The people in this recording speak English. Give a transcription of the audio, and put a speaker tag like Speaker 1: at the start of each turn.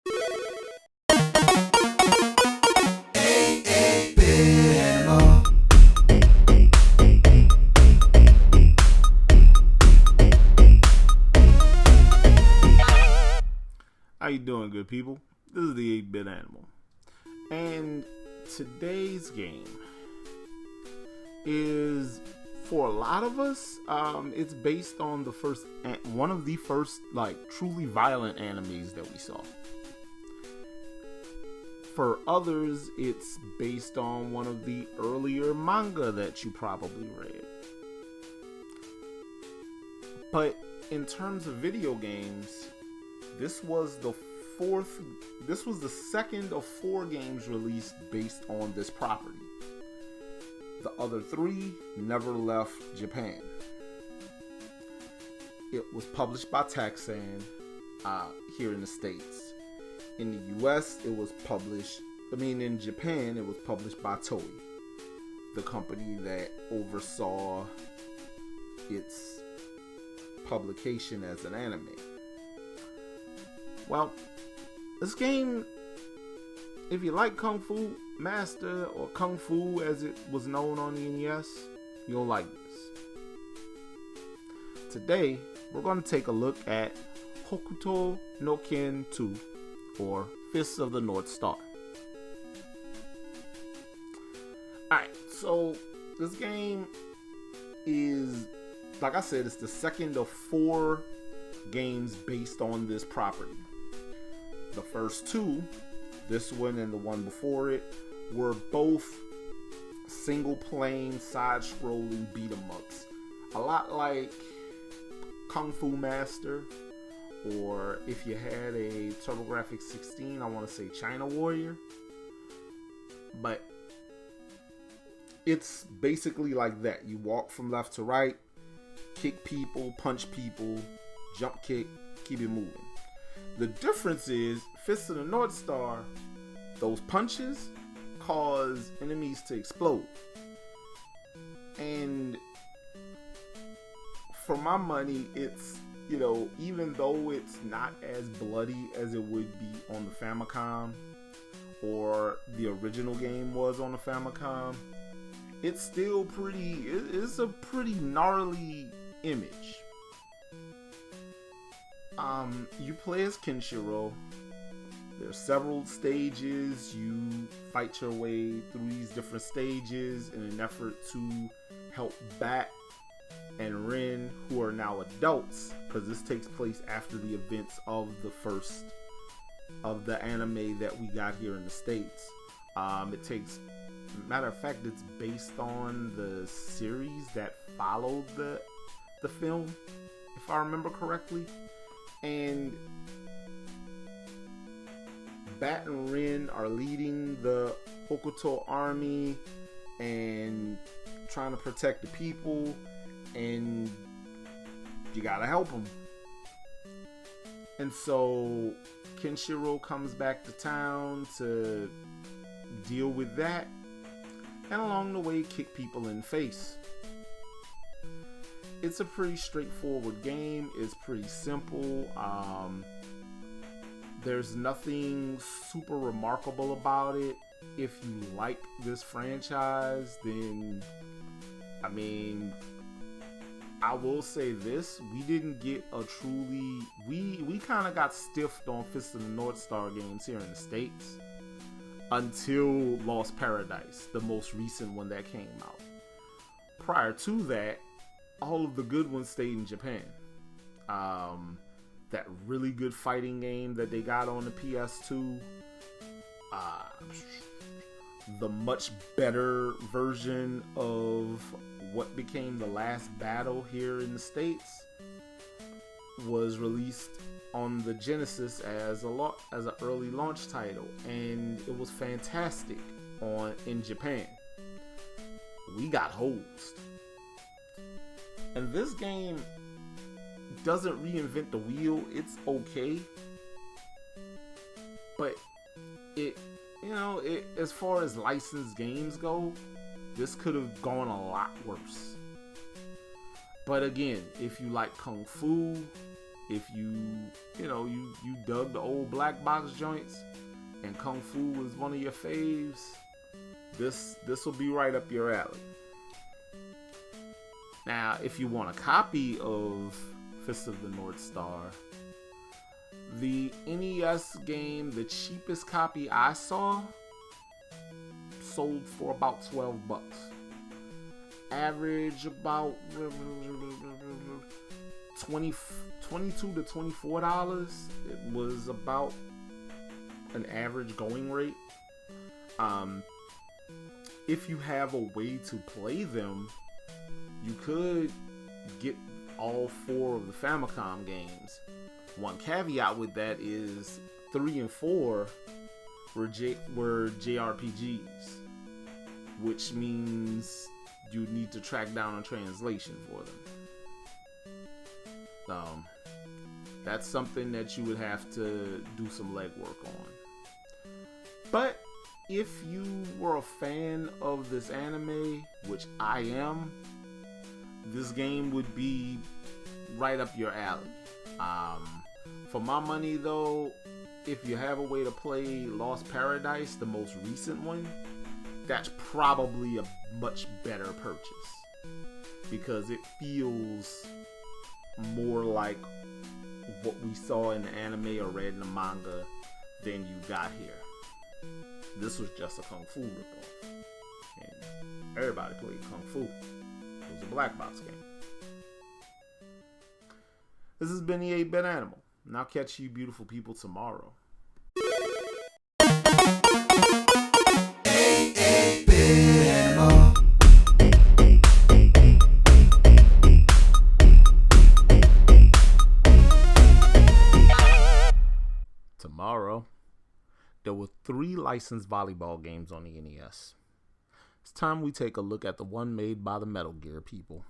Speaker 1: How you doing, good people? This is the 8-Bit Animal, and today's game is, for a lot of us, it's based on one of the first like truly violent animes that we saw. For others, it's based on one of the earlier manga that you probably read. But in terms of video games, this was the second of 4 games released based on this property. The other 3 never left Japan. It was published by Taxan here in the States. In the US, in Japan, it was published by Toei, the company that oversaw its publication as an anime. Well, this game, if you like Kung Fu Master, or Kung Fu as it was known on the NES, you'll like this. Today, we're going to take a look at Hokuto no Ken 2, or Fists of the North Star. Alright, so this game is, like I said, it's the second of 4 games based on this property. The first 2, this one and the one before it, were both single-plane, side-scrolling beat-em-ups. A lot like Kung Fu Master, or if you had a TurboGrafx 16, I want to say China Warrior. But it's basically like that. You walk from left to right, kick people, punch people, jump kick, keep it moving. The difference is, Fists of the North Star, those punches cause enemies to explode. And for my money, it's, even though it's not as bloody as it would be on the Famicom, or the original game was on the Famicom, it's still it's a pretty gnarly image. You play as Kenshiro. There's several stages. You fight your way through these different stages in an effort to help Bat and Rin, who are now adults, because this takes place after the events of the first of the anime that we got here in the States. Matter of fact, it's based on the series that followed the film, if I remember correctly. And Bat and Rin are leading the Hokuto army and trying to protect the people, and you gotta help them. And so Kenshiro comes back to town to deal with that, and along the way kick people in the face. It's a pretty straightforward game. It's pretty simple. There's nothing super remarkable about it. If you like this franchise, then I will say this: we didn't get a truly. We kind of got stiffed on Fist of the North Star games here in the States until Lost Paradise, the most recent one that came out. Prior to that, all of the good ones stayed in Japan. That really good fighting game that they got on the PS2, the much better version of what became The Last Battle here in the States, was released on the Genesis as an early launch title, and it was fantastic in Japan. We got hosed. And this game doesn't reinvent the wheel. It's okay, but as far as licensed games go, this could have gone a lot worse. But again, if you like Kung Fu, if you dug the old black box joints and Kung Fu was one of your faves, this will be right up your alley. Now, if you want a copy of Fist of the North Star, the NES game, the cheapest copy I saw, sold for about $12. Average about $22 to $24. It was about an average going rate. If you have a way to play them, you could get all 4 of the Famicom games. One caveat with that is 3 and 4 were JRPGs, which means you need to track down a translation for them. That's something that you would have to do some legwork on. But if you were a fan of this anime, which I am, this game would be right up your alley. For my money though, if you have a way to play Lost Paradise, the most recent one, that's probably a much better purchase, because it feels more like what we saw in the anime or read in the manga than you got here. This was just a Kung Fu ripoff, and everybody played Kung Fu. It was a black box game. This has been the 8-Bit Animal, and I'll catch you beautiful people tomorrow. Tomorrow, there were 3 licensed volleyball games on the NES. It's time we take a look at the one made by the Metal Gear people.